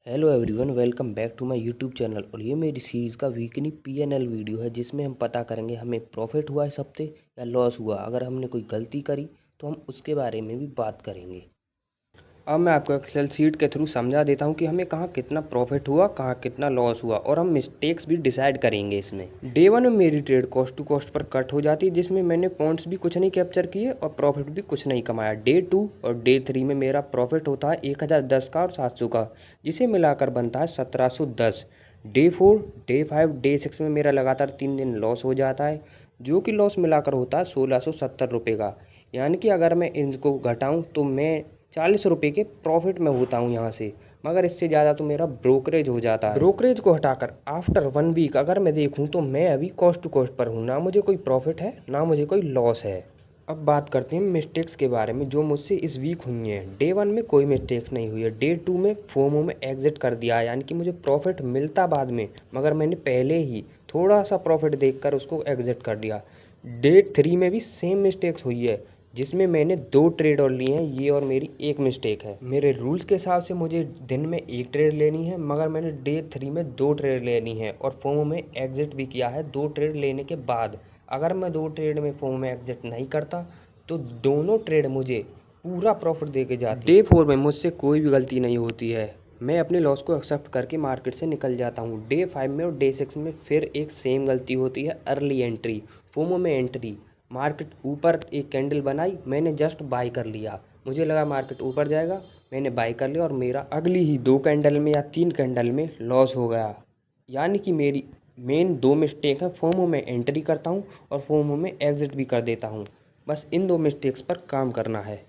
Hello everyone, welcome back to my YouTube channel. और ये मेरी सीरीज़ का वीकली पीएनएल वीडियो है जिसमें हम पता करेंगे हमें प्रॉफिट हुआ इस हफ्ते या लॉस हुआ। अगर हमने कोई गलती करी तो हम उसके बारे में भी बात करेंगे। अब मैं आपको एक्सेल शीट के थ्रू समझा देता हूँ कि हमें कहाँ कितना प्रॉफिट हुआ, कहाँ कितना लॉस हुआ, और हम मिस्टेक्स भी डिसाइड करेंगे इसमें। डे 1 में मेरी ट्रेड कॉस्ट टू कॉस्ट पर कट हो जाती है जिसमें मैंने पॉइंट्स भी कुछ नहीं कैप्चर किए और प्रॉफिट भी कुछ नहीं कमाया। डे 2 और डे 3 में मेरा प्रॉफिट होता है 1010 का और 700 का, जिसे मिलाकर बनता है 1710। डे 4, डे 5, डे 6 में मेरा लगातार 3 दिन लॉस हो जाता है, जो कि लॉस मिलाकर होता है 1670 रुपये का। यानी कि अगर मैं इनको घटाऊँ तो मैं 40 रुपये के प्रॉफिट में होता हूँ यहाँ से, मगर इससे ज़्यादा तो मेरा ब्रोकरेज हो जाता है। ब्रोकरेज को हटाकर आफ्टर 1 वीक अगर मैं देखूँ तो मैं अभी कॉस्ट टू कॉस्ट पर हूँ, ना मुझे कोई प्रॉफिट है ना मुझे कोई लॉस है। अब बात करते हैं मिस्टेक्स के बारे में जो मुझसे इस वीक हुई हैं। डे 1 में कोई मिस्टेक्स नहीं हुई है। डे 2 में फोमो में एग्जिट कर दिया है, यानी कि मुझे प्रॉफिट मिलता बाद में, मगर मैंने पहले ही थोड़ा सा प्रॉफिट देखकर उसको एग्जिट कर दिया। डे 3 में भी सेम मिस्टेक्स हुई है जिसमें मैंने 2 ट्रेड और लिए हैं, ये और मेरी एक मिस्टेक है। मेरे रूल्स के हिसाब से मुझे दिन में एक ट्रेड लेनी है, मगर मैंने डे 3 में 2 ट्रेड लेनी है और फोमो में एग्जिट भी किया है 2 ट्रेड लेने के बाद। अगर मैं 2 ट्रेड में फोमो में एग्जिट नहीं करता तो दोनों ट्रेड मुझे पूरा प्रॉफिट दे के जाती। डे 4 में मुझसे कोई भी गलती नहीं होती है, मैं अपने लॉस को एक्सेप्ट करके मार्केट से निकल जाता हूँ। डे 5 में और डे 6 में फिर एक सेम गलती होती है, अर्ली एंट्री। फोमो में एंट्री, मार्केट ऊपर एक कैंडल बनाई, मैंने जस्ट बाई कर लिया, मुझे लगा मार्केट ऊपर जाएगा, मैंने बाई कर लिया और मेरा अगली ही 2 कैंडल में या 3 कैंडल में लॉस हो गया। यानी कि मेरी मेन 2 मिस्टेक है, फोमो में एंट्री करता हूँ और फोमो में एग्जिट भी कर देता हूँ। बस इन 2 मिस्टेक्स पर काम करना है।